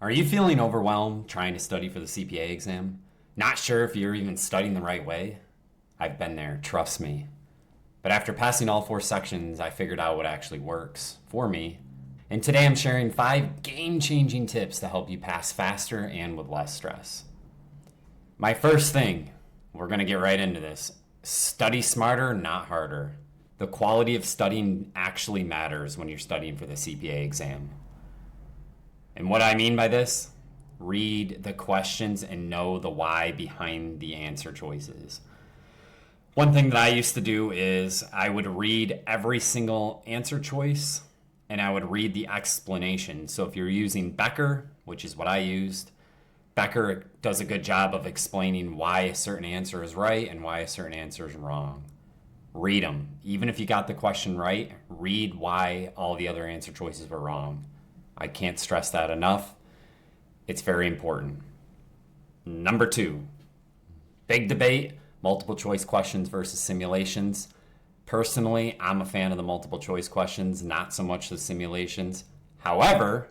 Are you feeling overwhelmed trying to study for the CPA exam? Not sure if you're even studying the right way? I've been there, trust me. But after passing all 4 sections, I figured out what actually works for me. And today I'm sharing 5 game-changing tips to help you pass faster and with less stress. My first thing, we're going to get right into this. Study smarter, not harder. The quality of studying actually matters when you're studying for the CPA exam. And what I mean by this, read the questions and know the why behind the answer choices. One thing that I used to do is I would read every single answer choice and I would read the explanation. So if you're using Becker, which is what I used, Becker does a good job of explaining why a certain answer is right and why a certain answer is wrong. Read them. Even if you got the question right, read why all the other answer choices were wrong. I can't stress that enough. It's very important. Number 2, big debate, multiple choice questions versus simulations. Personally, I'm a fan of the multiple choice questions, not so much the simulations. However,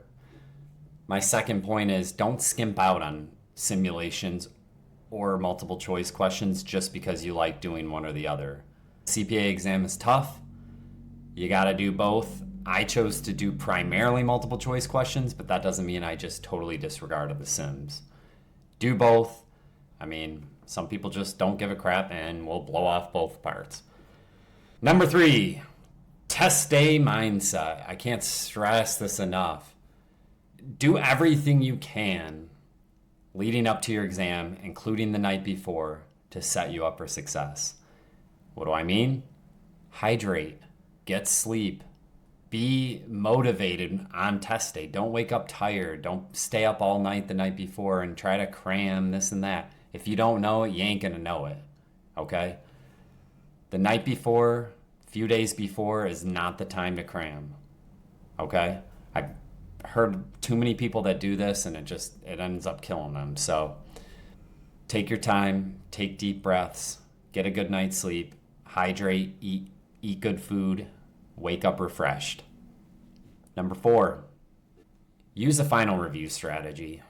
my second point is don't skimp out on simulations or multiple choice questions just because you like doing one or the other. CPA exam is tough. You got to do both. I chose to do primarily multiple choice questions, but that doesn't mean I just totally disregarded the sims. Do both. I mean, some people just don't give a crap and will blow off both parts. Number 3, test day mindset. I can't stress this enough. Do everything you can leading up to your exam, including the night before, to set you up for success. What do I mean? Hydrate, get sleep, be motivated on test day. Don't wake up tired. Don't stay up all night the night before and try to cram this and that. If you don't know it, you ain't gonna know it, okay? The night before, few days before is not the time to cram, okay? I've heard too many people that do this and it ends up killing them. So take your time, take deep breaths, get a good night's sleep, hydrate, eat good food, wake up refreshed. Number 4, use a final review strategy.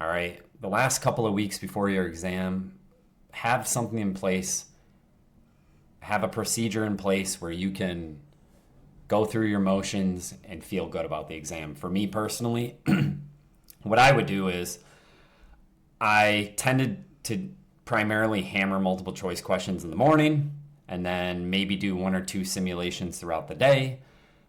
All right, the last couple of weeks before your exam, have something in place, have a procedure in place where you can go through your motions and feel good about the exam. For me personally, what I would do is I tended to primarily hammer multiple choice questions in the morning and then maybe do 1 or 2 simulations throughout the day.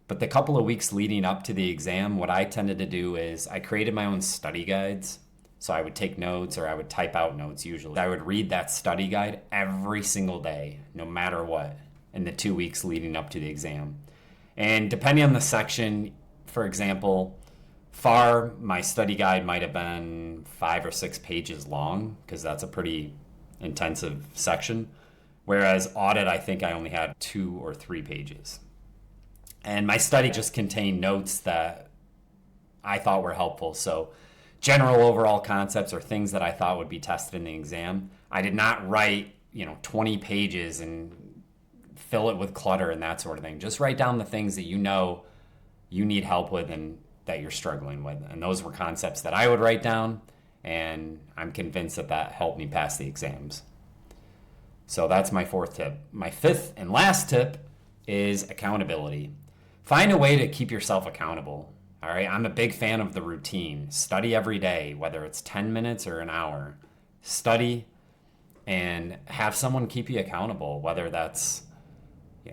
But the couple of weeks leading up to the exam, what I tended to do is I created my own study guides. So I would take notes or I would type out notes usually. I would read that study guide every single day, no matter what, in the 2 weeks leading up to the exam. And depending on the section, for example, FAR, my study guide might have been 5 or 6 pages long because that's a pretty intensive section. Whereas audit, I think I only had 2 or 3 pages. And my study just contained notes that I thought were helpful. So general overall concepts or things that I thought would be tested in the exam. I did not write, 20 pages and fill it with clutter and that sort of thing. Just write down the things that you know you need help with and that you're struggling with. And those were concepts that I would write down, and I'm convinced that helped me pass the exams. So that's my 4th tip. My 5th and last tip is accountability. Find a way to keep yourself accountable. All right, I'm a big fan of the routine. Study every day, whether it's 10 minutes or an hour. Study and have someone keep you accountable, whether that's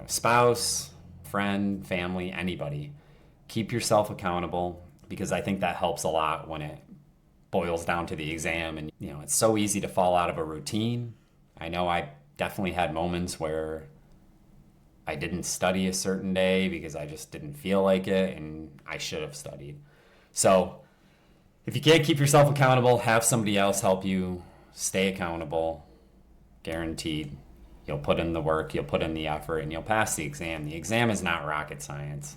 spouse, friend, family, anybody. Keep yourself accountable because I think that helps a lot when it boils down to the exam. And it's so easy to fall out of a routine. I know I definitely had moments where I didn't study a certain day because I just didn't feel like it and I should have studied. So if you can't keep yourself accountable, have somebody else help you stay accountable. Guaranteed. You'll put in the work, you'll put in the effort, and you'll pass the exam. The exam is not rocket science.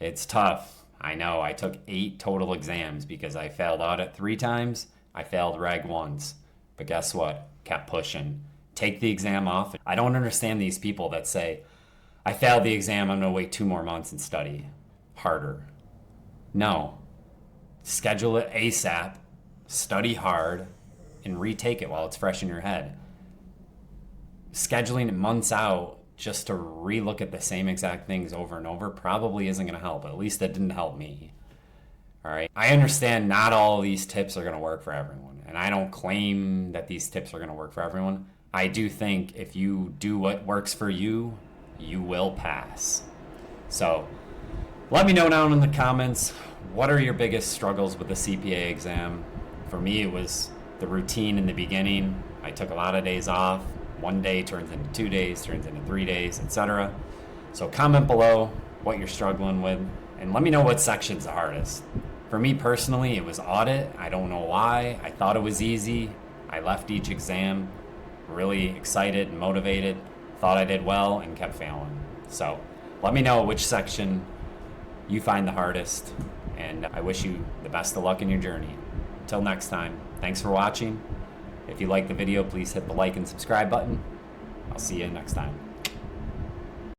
It's tough. I know. I took 8 total exams because I failed audit 3 times. I failed reg once. But guess what? Kept pushing. Take the exam off. I don't understand these people that say, I failed the exam, I'm going to wait 2 more months and study harder. No. schedule it ASAP, study hard, and retake it while it's fresh in your head. Scheduling it months out just to relook at the same exact things over and over probably isn't going to help. At least that didn't help me. All right. I understand not all of these tips are going to work for everyone, and I don't claim that these tips are going to work for everyone. I do think if you do what works for you, you will pass. So let me know down in the comments, what are your biggest struggles with the CPA exam? For me, it was the routine in the beginning. I took a lot of days off. One day turns into 2 days, turns into 3 days, etc. So comment below what you're struggling with, and let me know what section's the hardest. For me personally, it was audit. I don't know why. I thought it was easy. I left each exam really excited and motivated, thought I did well, and kept failing. So let me know which section you find the hardest, and I wish you the best of luck in your journey. Until next time, thanks for watching. If you like the video, please hit the like and subscribe button. I'll see you next time.